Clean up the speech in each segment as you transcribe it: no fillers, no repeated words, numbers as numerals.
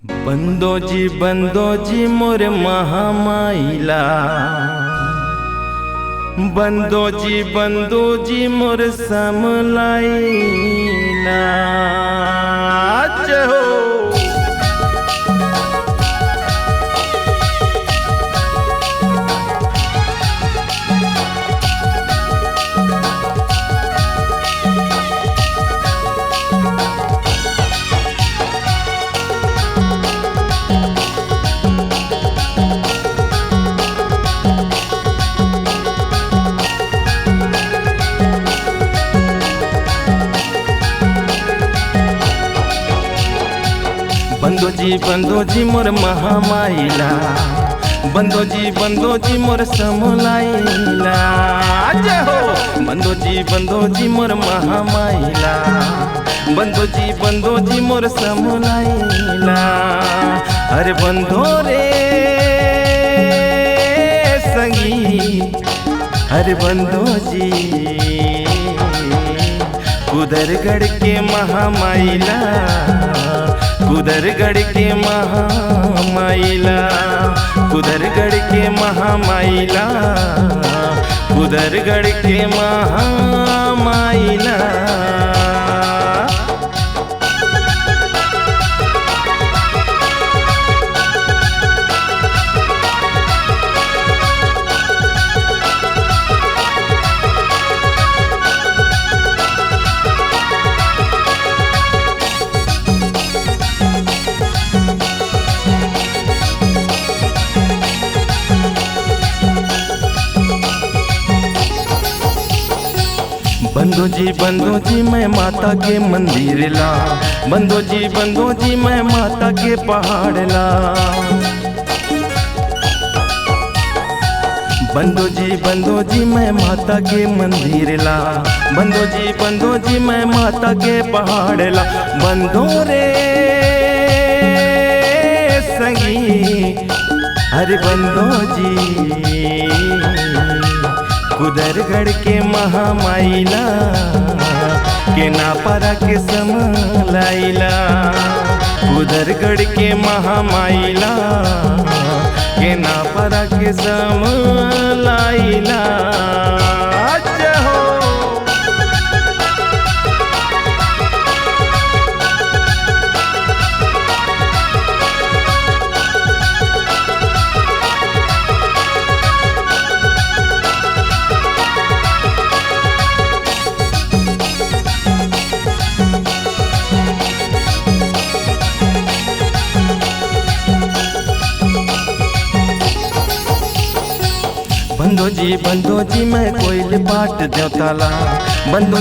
बंदो जी मोर महामाइला। बंदो जी मोर समलाइला। हो बंदो जी मोर महामाइला। बंदो जी मोर समलाइला। हो बंदो जी मोर महामाइला। बंदो जी मोर समलाइला। अरे बंधो रे संगी, अरे बंदो जी कुदरगढ़ के महामाइला। कुदरगढ़ के महामाइला। कुदरगढ़ के महामाइला। कुदरगढ़ के महामाइला। बंदो जी मैं माता के मंदिर ला। बंदो जी मैं माता के पहाड़ ला। बंदो जी मैं माता के मंदिर ला। बंदो जी मैं माता के पहाड़ ला। बंदो रे संगी, अरे बंदो जी कुदरगढ़ के महामाइला। के नापारा के समलाइला। कुदरगढ़ के महामाइला। के नापारा के समलाइला। बंदो जी मैं कोयल बाट देवताला। बंदो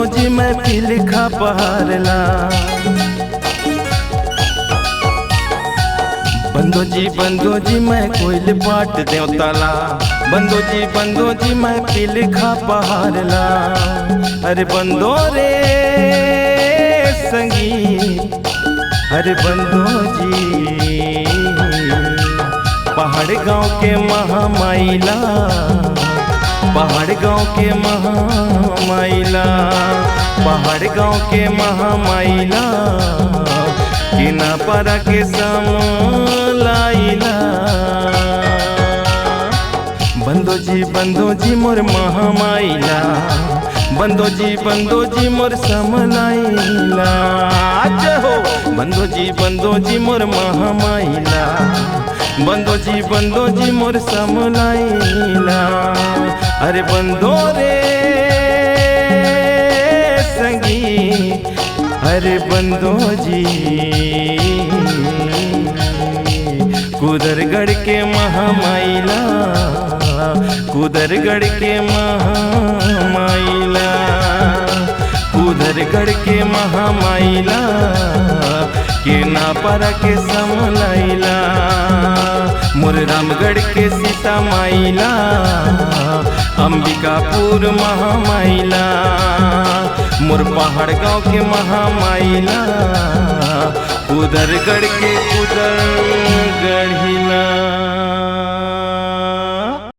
जी मैं पिलखा पहाड़ला। बंदो जी मैं कोयल बाट देवताला। बंदो जी मैं पिलखा पहाड़ला। अरे बंदो रे संगी, अरे बंदो जी पहाड़ गांव के महामाइला। पहाड़ गांव के महामाइला। पहाड़ गांव के महामाइला। कि नापारा के समलाइला। बंदो जी मोर महामाइला। बंदो जी मोर समलाइला। हो बंदो जी मोर महामाइला। बंदो जी मोर समलाइला। अरे बंदो रे संगी, अरे बंदो जी कुदरगढ़ के महामाइला। कुदरगढ़ के महामाइला। कुदरगढ़ के महामाइला। के नापारा के समलाइला। मोर रामगढ़ के सीता माइला। अंबिकापुर महामाइला। मोर पहाड़ गांव के महामाइला। कुदरगढ़ के कुदरगढ़िला।